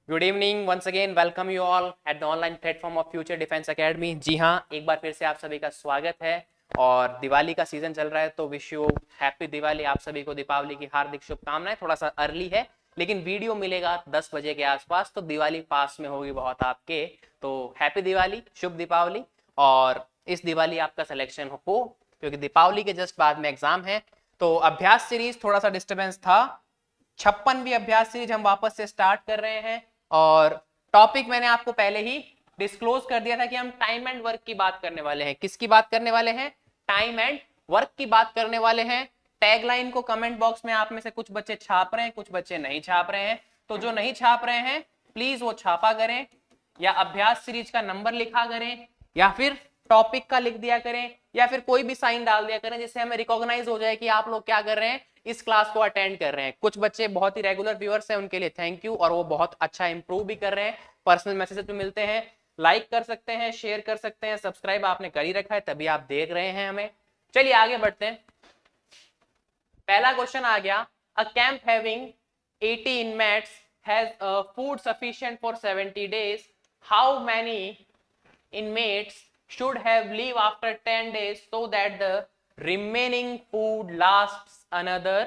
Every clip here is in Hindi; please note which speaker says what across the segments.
Speaker 1: Good evening once again welcome you all at the online platform of future defence academy. जी हाँ, एक बार फिर से आप सभी का स्वागत है। और दिवाली का सीजन चल रहा है तो विश यू हैप्पी दिवाली। आप सभी को दीपावली की हार्दिक शुभकामनाएं। थोड़ा सा अर्ली है लेकिन वीडियो मिलेगा 10 बजे के आसपास, तो दिवाली पास में होगी बहुत आपके। तो हैप्पी दिवाली, शुभ दीपावली। और इस दिवाली आपका सिलेक्शन हो, क्योंकि दीपावली के जस्ट बाद में एग्जाम है। तो अभ्यास सीरीज थोड़ा सा डिस्टर्बेंस था। 56वीं अभ्यास सीरीज हम वापस से स्टार्ट कर रहे हैं। और टॉपिक मैंने आपको पहले ही डिस्क्लोज कर दिया था कि हम टाइम एंड वर्क की बात करने वाले हैं। किसकी बात करने वाले हैं? टाइम एंड वर्क की बात करने वाले हैं। टैगलाइन को कमेंट बॉक्स में आप में से कुछ बच्चे छाप रहे हैं, कुछ बच्चे नहीं छाप रहे हैं। तो जो नहीं छाप रहे हैं प्लीज वो छापा करें, या अभ्यास सीरीज का नंबर लिखा करें, या फिर टॉपिक का लिख दिया करें, या फिर कोई भी साइन डाल दिया करें जिससे हमें रिकॉग्नाइज हो जाए कि आप लोग क्या कर रहे हैं, इस क्लास को अटेंड कर रहे हैं। कुछ बच्चे बहुत ही रेगुलर व्यूअर्स हैं, उनके लिए थैंक यू, और वो बहुत अच्छा इंप्रूव भी कर रहे हैं। पर्सनल मैसेज पे मिलते हैं। लाइक कर सकते हैं, शेयर कर सकते हैं, सब्सक्राइब आपने कर ही रखा है तभी आप देख रहे हैं हमें। चलिए आगे बढ़ते हैं। पहला क्वेश्चन आ गया। A camp having 80 inmates has food sufficient for 70 days. How many inmates should have leave after 10 days so that the remaining food lasts another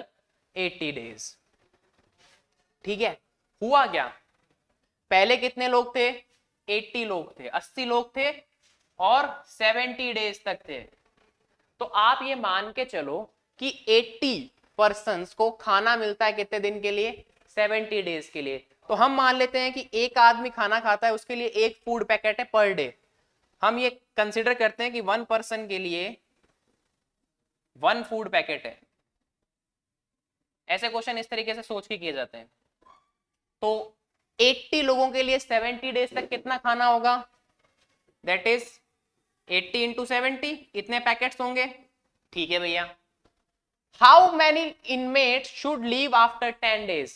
Speaker 1: 80 days? ठीक है, हुआ क्या? पहले कितने लोग थे? 80 लोग थे, 80 लोग थे, और 70 डेज तक थे। तो आप ये मान के चलो कि 80 पर्सन्स को खाना मिलता है कितने दिन के लिए? 70 डेज के लिए। तो हम मान लेते हैं कि एक आदमी खाना खाता है, उसके लिए एक फूड पैकेट है पर डे। हम ये कंसीडर करते हैं कि वन पर्सन के लिए वन फूड पैकेट है। ऐसे क्वेश्चन इस तरीके से सोच के किए जाते हैं। तो 80 लोगों के लिए 70 डेज तक कितना खाना होगा? दैट इज 80 इंटू 70, इतने पैकेट्स होंगे। ठीक है भैया। How many inmates should leave after 10 days?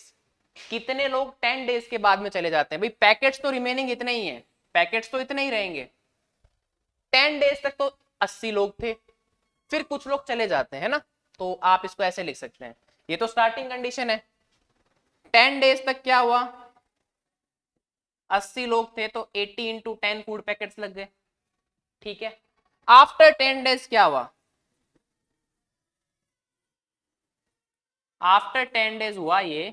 Speaker 1: कितने लोग 10 डेज के बाद में चले जाते हैं? भाई पैकेट्स तो रिमेनिंग इतने ही हैं, पैकेट्स तो इतने ही रहेंगे। 10 डेज तक तो 80 लोग थे, फिर कुछ लोग चले जाते हैं ना। तो आप इसको ऐसे लिख सकते हैं, ये तो स्टार्टिंग कंडीशन है। 10 डेज तक क्या हुआ? 80 लोग थे तो 80 इंटू 10 फूड पैकेट्स लग गए। ठीक है। आफ्टर 10 डेज क्या हुआ? आफ्टर 10 डेज हुआ ये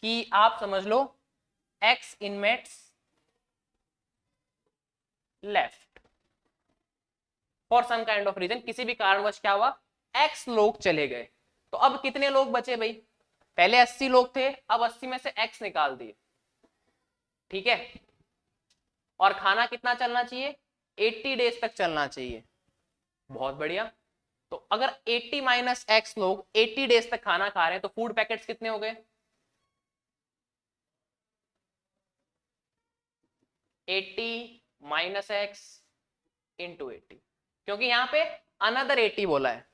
Speaker 1: कि आप समझ लो ex inmates left for some kind of reason. किसी भी कारणवश क्या हुआ? एक्स लोग चले गए। तो अब कितने लोग बचे भाई? पहले 80 लोग थे, अब 80 में से एक्स निकाल दिए। ठीक है। और खाना कितना चलना चाहिए? 80 डेज तक चलना चाहिए। बहुत बढ़िया। तो अगर 80 माइनस एक्स लोग 80 डेज तक खाना खा रहे हैं तो फूड पैकेट्स कितने हो गए? 80 माइनस एक्स इंटू 80, क्योंकि यहां पे अनदर 80 बोला है।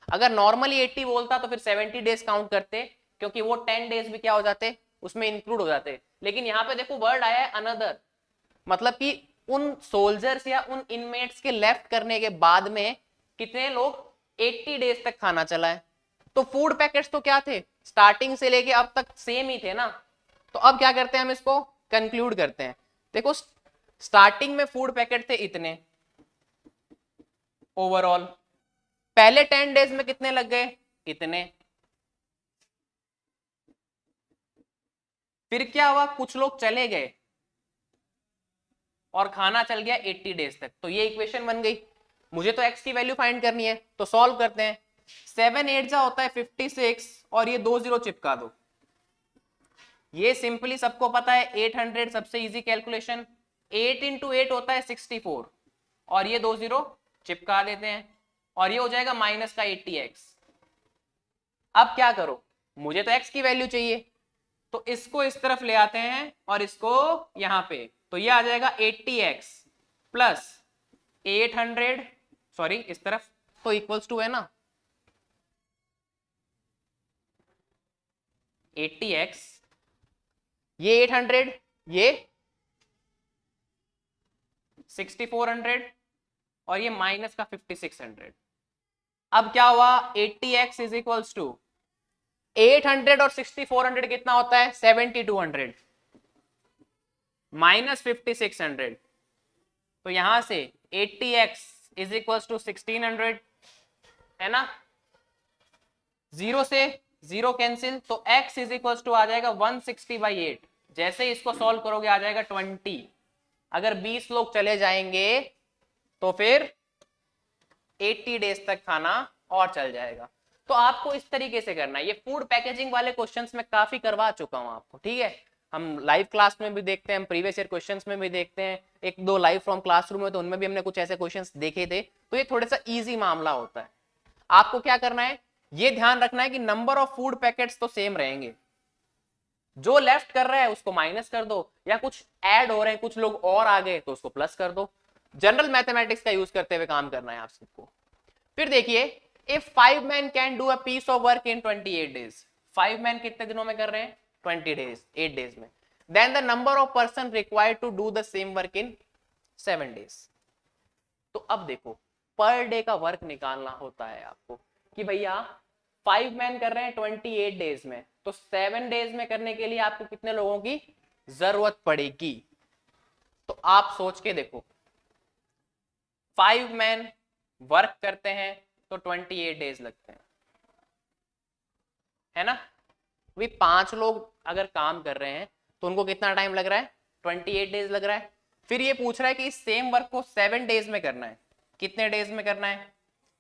Speaker 1: अगर नॉर्मली 80 बोलता तो फिर 70 डेज काउंट करते, क्योंकि वो 10 डेज भी क्या हो जाते, उसमें इंक्लूड हो जाते। लेकिन यहाँ पे देखो वर्ड आया है अनदर, मतलब कि उन सोल्जर्स या उन इनमेट्स के लेफ्ट करने के बाद में कितने लोग 80 डेज तक खाना चला है। तो फूड पैकेट्स तो क्या थे, स्टार्टिंग से लेके अब तक सेम ही थे ना। तो अब क्या करते हैं, हम इसको कंक्लूड करते हैं। देखो स्टार्टिंग में फूड पैकेट थे इतने ओवरऑल, पहले 10 डेज में कितने लग गए? इतने। फिर क्या हुआ? कुछ लोग चले गए और खाना चल गया 80 डेज तक। तो ये इक्वेशन बन गई। मुझे तो x की वैल्यू फाइंड करनी है, तो सॉल्व करते हैं। 7 8 जा होता है 56, और ये 2 जीरो चिपका दो। ये सिंपली सबको पता है 800 सबसे इजी कैलकुलेशन। 8 इंटू 8 होता है 64, और ये 2 जीरो चिपका देते हैं, और ये हो जाएगा माइनस का 80x। अब क्या करो, मुझे तो x की वैल्यू चाहिए, तो इसको इस तरफ ले आते हैं और इसको यहां पे। तो ये आ जाएगा 80x प्लस 800, सॉरी इस तरफ तो इक्वल्स टू है ना 80x, ये 800, ये 6400, और ये माइनस का 5600। अब क्या हुआ? 80x इज इक्वल्स टू 800 और 6400 कितना होता है? 7200। माइनस 5600, तो यहां से 80x इज इक्वल टू 1600, है ना। जीरो से जीरो कैंसिल, तो x इज इक्वल टू आ जाएगा 160/8। जैसे ही इसको सॉल्व करोगे आ जाएगा 20। अगर 20 लोग चले जाएंगे तो फिर 80 डेज तक खाना और चल जाएगा। तो आपको इस तरीके से करना है। ये फूड पैकेजिंग वाले क्वेश्चंस में काफी करवा चुका हूं आपको, ठीक है। हम लाइव क्लास में भी देखते हैं, हम प्रीवियस ईयर क्वेश्चंस में भी देखते हैं, एक दो लाइव फ्रॉम क्लासरूम में तो उनमें भी हमने कुछ ऐसे क्वेश्चंस देखे थे। तो ये थोड़ा सा इजी मामला होता है। आपको क्या करना है, ये ध्यान रखना है कि नंबर ऑफ फूड पैकेट्स तो सेम रहेंगे, जो लेफ्ट कर रहा है उसको माइनस कर दो, या कुछ ऐड हो रहे हैं, कुछ लोग और आ गए तो उसको प्लस कर दो। जनरल मैथमेटिक्स का यूज करते हुए काम करना है आप सबको। फिर देखिए, if 5 men can do a piece of work in 28 days, 5 men कितने दिनों में कर रहे हैं, 20 days, 8 days में। Then the number of person required to do the same work in 7 days। तो अब देखो, पर डे का वर्क निकालना होता है आपको कि भैया 5 men कर रहे हैं 28 days में, तो 7 days में करने के लिए आपको कितने लोगों की जरूरत पड़ेगी। तो आप सोच के देखो, 5 men वर्क करते हैं तो 28 डेज लगते हैं, है ना। अभी 5 लोग अगर काम कर रहे हैं तो उनको कितना टाइम लग रहा है, 28 डेज लग रहा है। फिर ये पूछ रहा है कि इस सेम वर्क को 7 डेज में करना है। कितने डेज में करना है,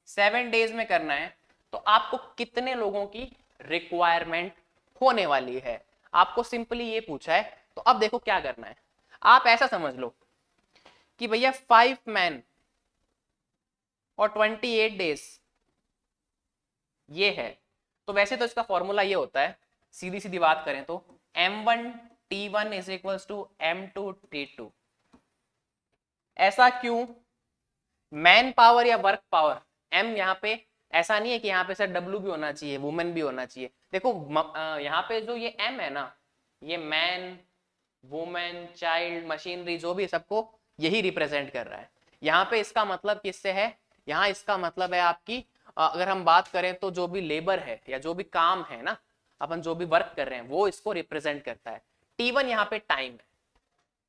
Speaker 1: 7 डेज में करना है। तो आपको कितने लोगों की रिक्वायरमेंट होने वाली है, आपको सिंपली ये पूछा है। तो अब देखो क्या करना है, आप ऐसा समझ लो कि भैया 5 men और 28 डेज ये है। तो वैसे तो इसका फॉर्मूला ये होता है, सीधी सीधी बात करें तो m1t1 is equal to m2t2। ऐसा क्यों, मैन पावर या वर्क पावर, m यहाँ पे ऐसा नहीं है कि यहाँ पे सर w भी होना चाहिए, वुमेन भी होना चाहिए। देखो यहाँ पे जो ये m है ना, ये मैन, वुमेन, चाइल्ड, मशीनरी, जो भी सबको यही रिप्रेजेंट कर रहा है। यहाँ पे इसका मतलब किससे है, यहाँ इसका मतलब है आपकी, अगर हम बात करें तो जो भी लेबर है या जो भी काम है ना, अपन जो भी वर्क कर रहे हैं वो इसको रिप्रेजेंट करता है। T1 यहाँ पे टाइम है,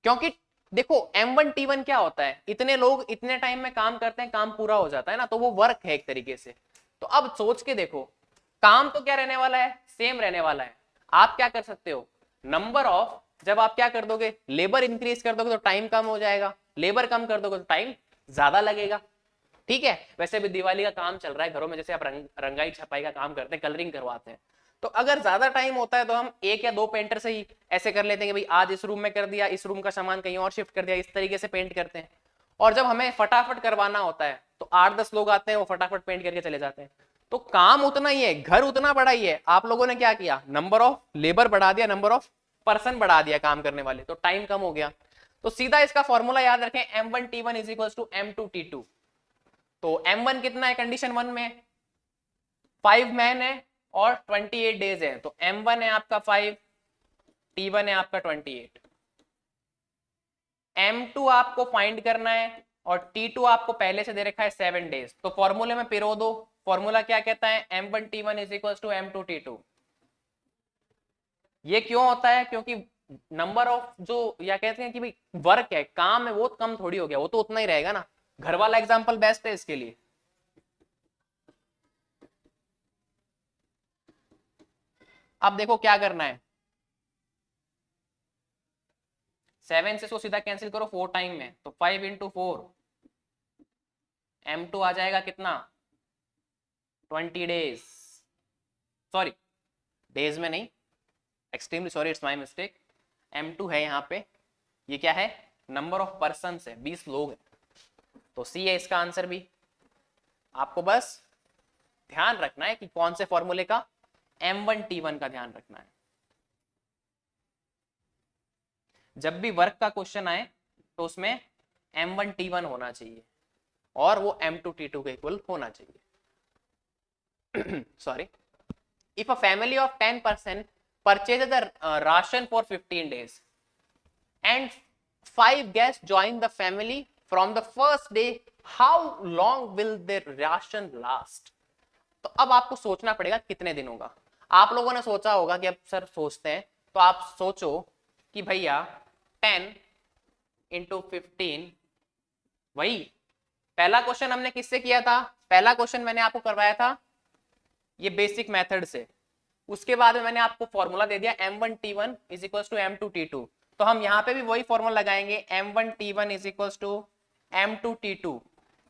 Speaker 1: क्योंकि देखो M1 T1 क्या होता है, इतने लोग इतने टाइम में काम करते हैं, काम पूरा हो जाता है ना, तो वो वर्क है एक तरीके से। तो अब सोच के देखो, काम तो क्या रहने वाला है, सेम रहने वाला है। आप क्या कर सकते हो, नंबर ऑफ, जब आप क्या कर दोगे, लेबर इंक्रीज कर दोगे तो टाइम कम हो जाएगा, लेबर कम कर दोगे तो टाइम ज्यादा लगेगा। ठीक है, वैसे भी दिवाली का काम चल रहा है घरों में, जैसे आप रंगाई छपाई का काम करते हैं, कलरिंग करवाते हैं, तो अगर ज्यादा टाइम होता है तो हम एक या दो पेंटर से ही ऐसे कर लेते हैं कि भाई आज इस रूम में कर दिया, इस रूम का सामान कहीं और शिफ्ट कर दिया, इस तरीके से पेंट करते हैं। और जब हमें फटाफट करवाना होता है तो 8-10 लोग आते हैं, वो फटाफट पेंट करके चले जाते हैं। तो काम उतना ही है, घर उतना बड़ा ही है, आप लोगों ने क्या किया, नंबर ऑफ लेबर बढ़ा दिया, नंबर ऑफ पर्सन बढ़ा दिया काम करने वाले, तो टाइम कम हो गया। तो सीधा इसका फॉर्मूला याद रखें, M1T1 is equal to M2T2। तो M1 कितना है, कंडीशन 1 में 5 मैन है और 28 डेज है, तो M1 है आपका 5, T1 है आपका 28। M2 आपको फाइंड करना है और T2 आपको पहले से दे रखा है 7 डेज। तो फॉर्मूले में पिरो दो, फॉर्मूला क्या कहता है, M1T1 is equal to M2T2। ये क्यों होता है, क्योंकि नंबर ऑफ जो या कहते हैं कि भाई वर्क है, काम है, वो कम थोड़ी हो गया, वो तो उतना ही रहेगा ना। घर वाला एग्जांपल बेस्ट है इसके लिए। अब देखो क्या करना है, 7 से इसको सीधा कैंसिल करो 4 टाइम में, तो 5 इंटू 4, M2 आ जाएगा कितना, 20 डेज, सॉरी डेज में नहीं, extremely sorry, it's my mistake. M2 है यहाँ पे, ये क्या है, नंबर ऑफ पर्सन है, 20 लोग हैं, तो सी है इसका आंसर भी। आपको बस ध्यान रखना है कि कौन से फॉर्मूले का, M1T1 का ध्यान रखना है। जब भी वर्क का क्वेश्चन आए तो उसमें M1T1 होना चाहिए और वो M2T2 के इक्वल होना चाहिए। Sorry, if a family of 10 person purchases the ration for 15 days and 5 guests join the family from the first day, how long will their ration last? तो अब आपको सोचना पड़ेगा कितने दिन होगा। आप लोगों ने सोचा होगा कि अब सर सोचते हैं, तो आप सोचो कि भैया 10 इंटू 15, वही पहला क्वेश्चन हमने किससे किया था? पहला क्वेश्चन मैंने आपको करवाया था ये बेसिक मेथड से, उसके बाद में मैंने आपको फॉर्मूला दे दिया m1t1 is equal to m2t2। तो हम यहाँ पे भी वही फॉर्मूला लगाएंगे m1t1 is equal to m2t2,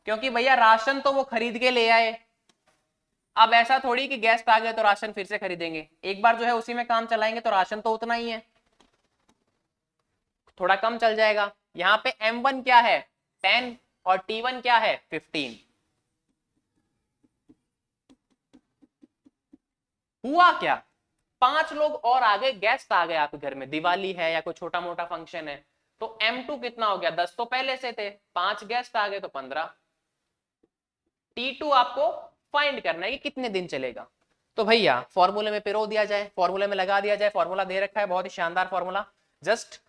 Speaker 1: क्योंकि भैया राशन तो वो खरीद के ले आए। अब ऐसा थोड़ी कि गेस्ट आ गए तो राशन फिर से खरीदेंगे, एक बार जो है उसी में काम चलाएंगे तो राशन तो उतना ही है, थोड़ा कम चल जाएगा। यहाँ पे m1 क्या है 10 और t1 क्या है 15। हुआ क्या, 5 लोग और आ गए, गेस्ट आ गए आपके घर में, दिवाली है या कोई छोटा मोटा फंक्शन है, तो m2 कितना हो गया 10 तो पहले से थे, 5 गेस्ट आ गए तो 15। t2 आपको फाइंड करना है कि कितने दिन चलेगा। तो भैया फॉर्मूले में पिरो दिया जाए, फॉर्मूले में लगा दिया जाए, फॉर्मूला दे रखा है बहुत ही शानदार फॉर्मूला। जस्ट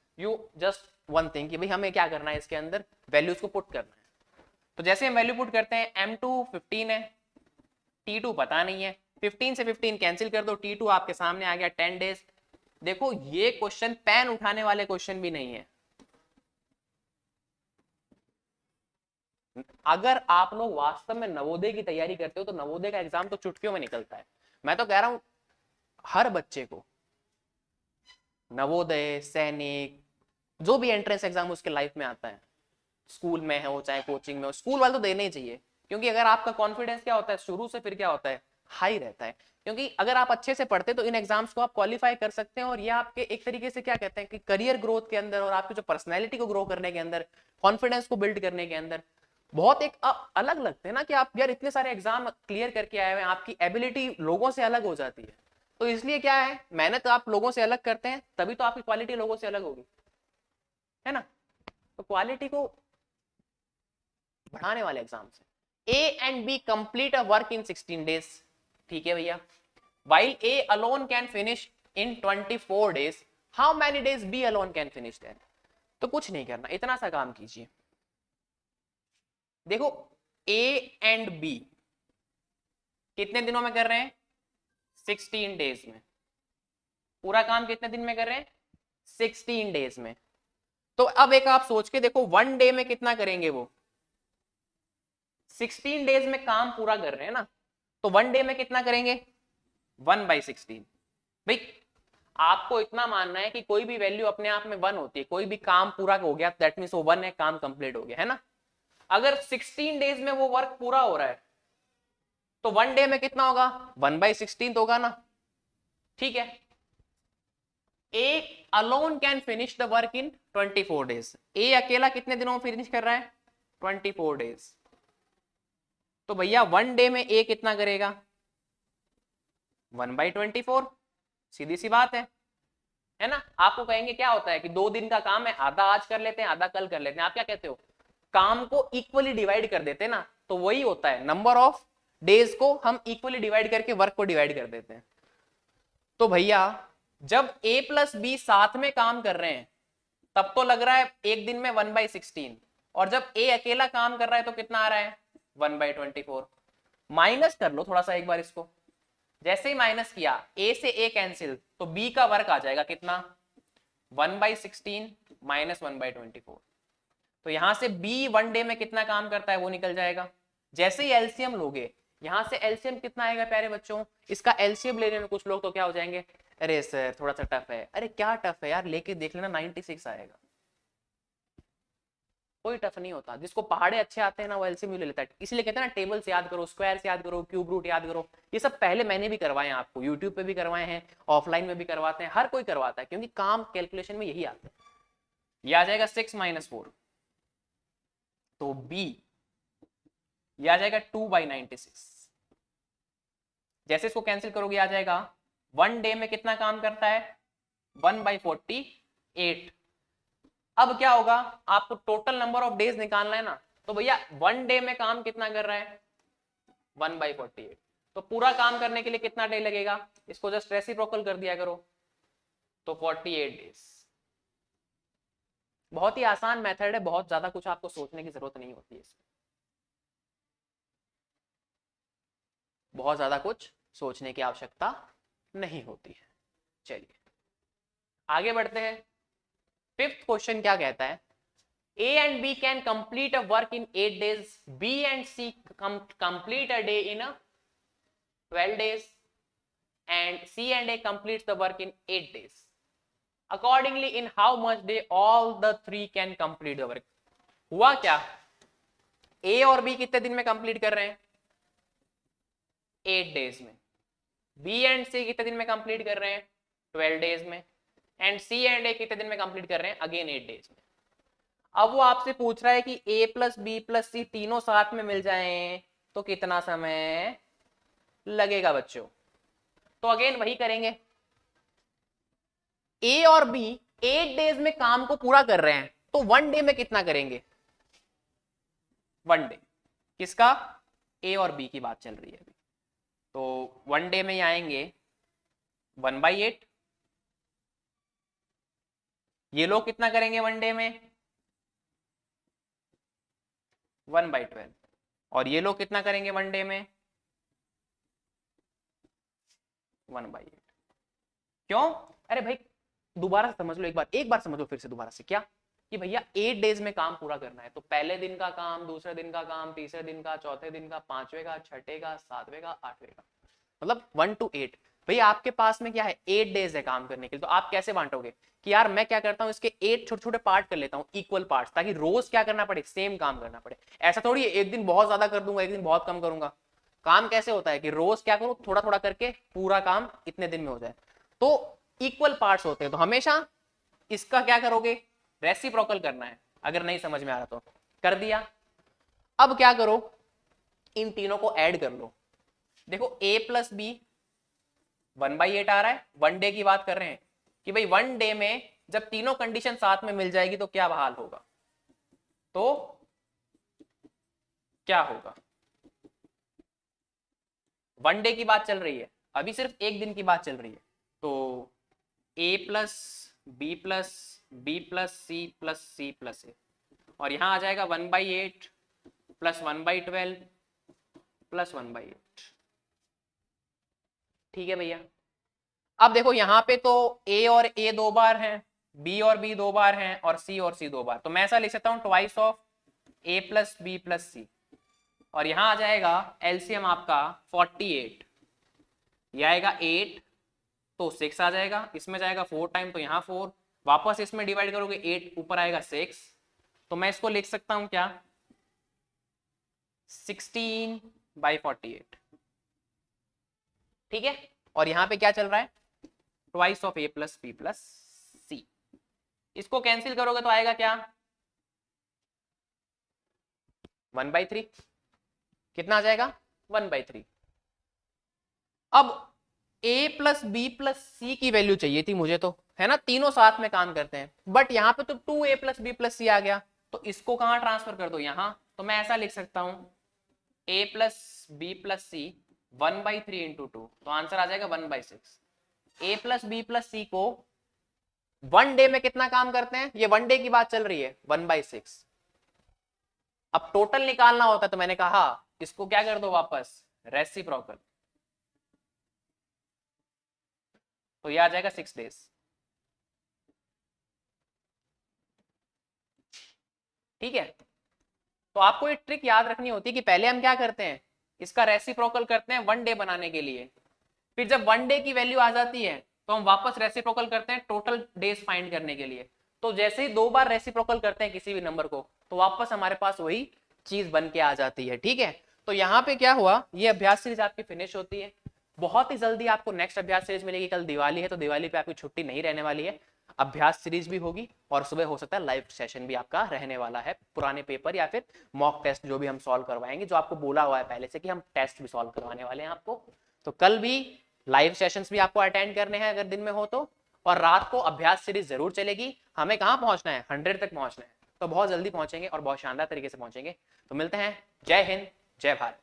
Speaker 1: वन थिंग कि भाई हमें क्या करना है, इसके अंदर वैल्यूज को पुट करना है। तो जैसे हम वैल्यू पुट करते हैं m2 15 है, t2 पता नहीं है, 15 से 15 कैंसिल कर दो, t2 आपके सामने आ गया 10 डेज। देखो ये क्वेश्चन पेन उठाने वाले क्वेश्चन भी नहीं है। अगर आप लोग वास्तव में नवोदय की तैयारी करते हो तो नवोदय का एग्जाम तो चुटकियों में निकलता है। मैं तो कह रहा हूं हर बच्चे को नवोदय, सैनिक, जो भी एंट्रेंस एग्जाम उसके लाइफ में आता है, स्कूल में हो चाहे कोचिंग में हो, स्कूल वाले तो देने ही चाहिए। क्योंकि अगर आपका कॉन्फिडेंस क्या होता है शुरू से, फिर क्या होता है हाई रहता है। क्योंकि अगर आप अच्छे से पढ़ते तो इन एग्जाम्स को आप क्वालिफाई कर सकते हैं, और ये आपके एक तरीके से क्या कहते हैं कि करियर ग्रोथ के अंदर और आपकी जो पर्सनैलिटी को ग्रो करने के अंदर, कॉन्फिडेंस को बिल्ड करने के अंदर बहुत एक अलग लगते हैं ना, कि आप यार इतने सारे एग्जाम क्लियर करके आए हुए हैं, आपकी एबिलिटी लोगों से अलग हो जाती है। तो इसलिए क्या है, मेहनत आप लोगों से अलग करते हैं तभी तो आपकी क्वालिटी लोगों से अलग होगी, है ना। तो क्वालिटी को बढ़ाने वाले एग्जाम से A and B complete a work in 16 days, ठीक है भैया। while A alone can finish in 24 days, how many days B alone can finish that? तो कुछ नहीं करना, इतना सा काम कीजिए। देखो A एंड B कितने दिनों में कर रहे हैं 16 डेज में, पूरा काम कितने दिन में कर रहे हैं 16 डेज में। तो अब एक आप सोच के देखो, वन डे में कितना करेंगे वो, 16 डेज में काम पूरा कर रहे हैं ना, तो वन डे में कितना करेंगे 1/16। भाई आपको इतना मानना है कि कोई भी वैल्यू अपने आप में 1 होती है, कोई भी काम पूरा हो गया दैट मींस वो 1 है, काम कंप्लीट हो गया, है ना। अगर 16 डेज में वो वर्क पूरा हो रहा है तो वन डे में कितना होगा 1/16 होगा ना, ठीक है। A alone can finish the work in 24 days, A अकेला कितने दिनों में फिनिश कर रहा है 24 डेज। तो भैया वन डे में ए कितना करेगा 1/24, सीधी सी बात है ना। आपको कहेंगे क्या होता है कि 2 दिन का काम है, आधा आज कर लेते हैं आधा कल कर लेते हैं, आप क्या कहते हो काम को इक्वली डिवाइड कर देते हैं ना, तो वही होता है नंबर ऑफ डेज को हम इक्वली डिवाइड करके वर्क को डिवाइड कर देते हैं। तो भैया जब a प्लस बी साथ में काम कर रहे हैं तब तो लग रहा है एक दिन में 1/16, और जब a अकेला काम कर रहा है तो कितना आ रहा है 1/24। माइनस कर लो थोड़ा सा एक बार इसको, जैसे ही माइनस किया a से a कैंसिल तो b का वर्क आ जाएगा कितना 1/16 माइनस 1/24। तो यहां से b वन डे में कितना काम करता है वो निकल जाएगा। जैसे ही एलसीएम लोगे, यहां से एलसीएम कितना आएगा प्यारे बच्चों, इसका एलसीएम लेने में कुछ लोग तो क्या हो जाएंगे, अरे सर थोड़ा सा टफ है, अरे क्या टफ है यार, लेके देख लेना 96 आएगा। कोई टफ नहीं होता, जिसको पहाड़े अच्छे आते हैं ना वो एलसीएम ले लेता है। इसलिए कहते हैं ना टेबल्स याद करो, स्क्वायर्स याद करो, क्यूब रूट याद करो, ये सब पहले मैंने भी करवाए हैं आपको, यूट्यूब पे भी करवाए हैं, ऑफलाइन में भी करवाते हैं, हर कोई करवाता है, क्योंकि काम कैलकुलेशन में यही आता है। ये आ जाएगा 6-4, तो बी ये आ जाएगा 2/96। जैसे इसको कैंसिल करोगे आ जाएगा वन डे में कितना काम करता है 1/48। अब क्या होगा, आपको टोटल नंबर ऑफ डेज निकालना है ना, तो भैया वन डे में काम कितना कर रहा है 1/48, तो पूरा काम करने के लिए कितना डे लगेगा, इसको जस्ट रेसिप्रोकल कर दिया करो तो 48 डेज। बहुत ही आसान मेथड है, बहुत ज्यादा कुछ आपको सोचने की जरूरत नहीं होती है इसमें, बहुत ज्यादा कुछ सोचने की आवश्यकता नहीं होती है। चलिए आगे बढ़ते हैं। फिफ्थ क्वेश्चन क्या कहता है, A and B can complete a work in 8 days. B and C complete a day in a 12 days. And C and A completes the work in 8 days. Accordingly, in how much day all the three can complete the work? हुआ क्या? A और B कितने दिन में कंप्लीट कर रहे हैं? 8 डेज में. B एंड C कितने दिन में कंप्लीट कर रहे हैं? 12 डेज में. एंड C एंड A कितने दिन में कंप्लीट कर रहे हैं? अगेन 8 डेज में. अब वो आपसे पूछ रहा है कि A plus B plus C तीनों साथ में मिल जाएं तो कितना समय लगेगा बच्चों? तो अगेन वही करेंगे. A और B 8 डेज में काम को पूरा कर रहे हैं तो 1 डे में कितना करेंगे? 1 डे. किसका? A और B की बात चल रही है अभी. तो 1 डे में आएंगे 1/8. ये लोग कितना करेंगे 1 डे में? 1/12. और ये लोग कितना करेंगे 1 डे में? 1/8. क्यों? अरे भाई दोबारा समझ लो, एक बार समझो फिर से दोबारा से. क्या कि भैया 8 डेज में काम पूरा करना है तो पहले दिन का काम, दूसरे दिन का काम, तीसरे दिन का, चौथे दिन का, पांचवे का, छठे का, सातवें का, आठवें का, मतलब 1 to 8. भैया आपके पास में क्या है? 8 डेज है काम करने के लिए. तो आप कैसे बांटोगे कि यार मैं क्या करता हूँ इसके 8 छोटे छोटे पार्ट कर लेता हूँ, इक्वल पार्ट्स, ताकि रोज क्या करना पड़े? सेम काम करना पड़े. ऐसा थोड़ी है एक दिन बहुत ज्यादा कर दूंगा, एक दिन बहुत कम करूंगा. काम कैसे होता है कि रोज क्या करूं, थोड़ा थोड़ा करके पूरा काम इतने दिन में हो जाए. तो इक्वल पार्ट्स होते हैं. तो हमेशा इसका क्या करोगे? रेसिप्रोकल करना है. अगर नहीं समझ में आ रहा तो कर दिया. अब क्या करो? इन तीनों को ऐड कर लो. देखो A प्लस बी 1/8 आ रहा है. 1 डे की बात कर रहे हैं कि भाई 1 डे में जब तीनों कंडीशन साथ में मिल जाएगी तो क्या हाल होगा? तो क्या होगा? 1 डे की बात चल रही है, अभी सिर्फ एक दिन की बात चल रही है. तो A plus B plus B plus C plus C plus A, और यहां आ जाएगा 1/8 प्लस 1/12 प्लस 1/8. ठीक है भैया. अब देखो यहां पे तो A और A 2 बार हैं, B और B 2 बार हैं, और C और C 2 बार. तो मैं ऐसा लिख सकता हूं twice of A plus B plus C. और यहां आ जाएगा एलसीएम आपका 48. यह आएगा 8 तो 6 आ जाएगा. इसमें जाएगा 4 टाइम तो यहाँ 4. वापस इसमें डिवाइड करोगे 8, ऊपर आएगा 6. तो मैं इसको लिख सकता हूं क्या? 16/48. ठीक है. और यहां पे क्या चल रहा है? Twice of A plus B plus C. इसको कैंसिल करोगे तो आएगा क्या? 1/3. कितना आ जाएगा? 1/3. अब A प्लस बी प्लस सी की वैल्यू चाहिए थी मुझे, तो है ना, तीनों साथ में काम करते हैं. बट यहाँ पे तो 2A प्लस बी प्लस सी आ गया. तो इसको कहां ट्रांसफर कर दो? यहां. तो मैं ऐसा लिख सकता हूं A plus B plus C 1/3 into 2. तो आंसर आ जाएगा 1/6. A plus B plus C को 1 डे में कितना काम करते हैं? ये 1 डे की बात चल रही है. 1/6. अब टोटल निकालना होता है तो मैंने कहा इसको क्या कर दो वापस? रेसिप्रोकल. तो ये आ जाएगा 6 डेज. ठीक है. तो आपको एक ट्रिक याद रखनी होती है कि पहले हम क्या करते हैं? इसका रेसिप्रोकल करते हैं 1 डे बनाने के लिए. फिर जब 1 डे की वैल्यू आ जाती है तो हम वापस रेसिप्रोकल करते हैं टोटल डेज फाइंड करने के लिए. तो जैसे ही 2 बार रेसिप्रोकल करते हैं किसी भी नंबर को तो वापस हमारे पास वही चीज बन के आ जाती है. ठीक है. तो यहाँ पे क्या हुआ? ये अभ्यास सीरीज आपकी फिनिश होती है. बहुत ही जल्दी आपको नेक्स्ट अभ्यास सीरीज मिलेगी. कल दिवाली है तो दिवाली पे आपकी छुट्टी नहीं रहने वाली है. अभ्यास सीरीज भी होगी और सुबह हो सकता है लाइव सेशन भी आपका रहने वाला है. पुराने पेपर या फिर मॉक टेस्ट जो भी हम सॉल्व करवाएंगे, जो आपको बोला हुआ है पहले से कि हम टेस्ट भी सॉल्व करवाने वाले हैं आपको. तो कल भी लाइव सेशंस भी आपको अटेंड करने हैं अगर दिन में हो तो. और रात को अभ्यास सीरीज जरूर चलेगी. हमें कहाँ पहुंचना है? 100 तक पहुंचना है. तो बहुत जल्दी पहुंचेंगे और बहुत शानदार तरीके से पहुंचेंगे. तो मिलते हैं. जय हिंद, जय भारत.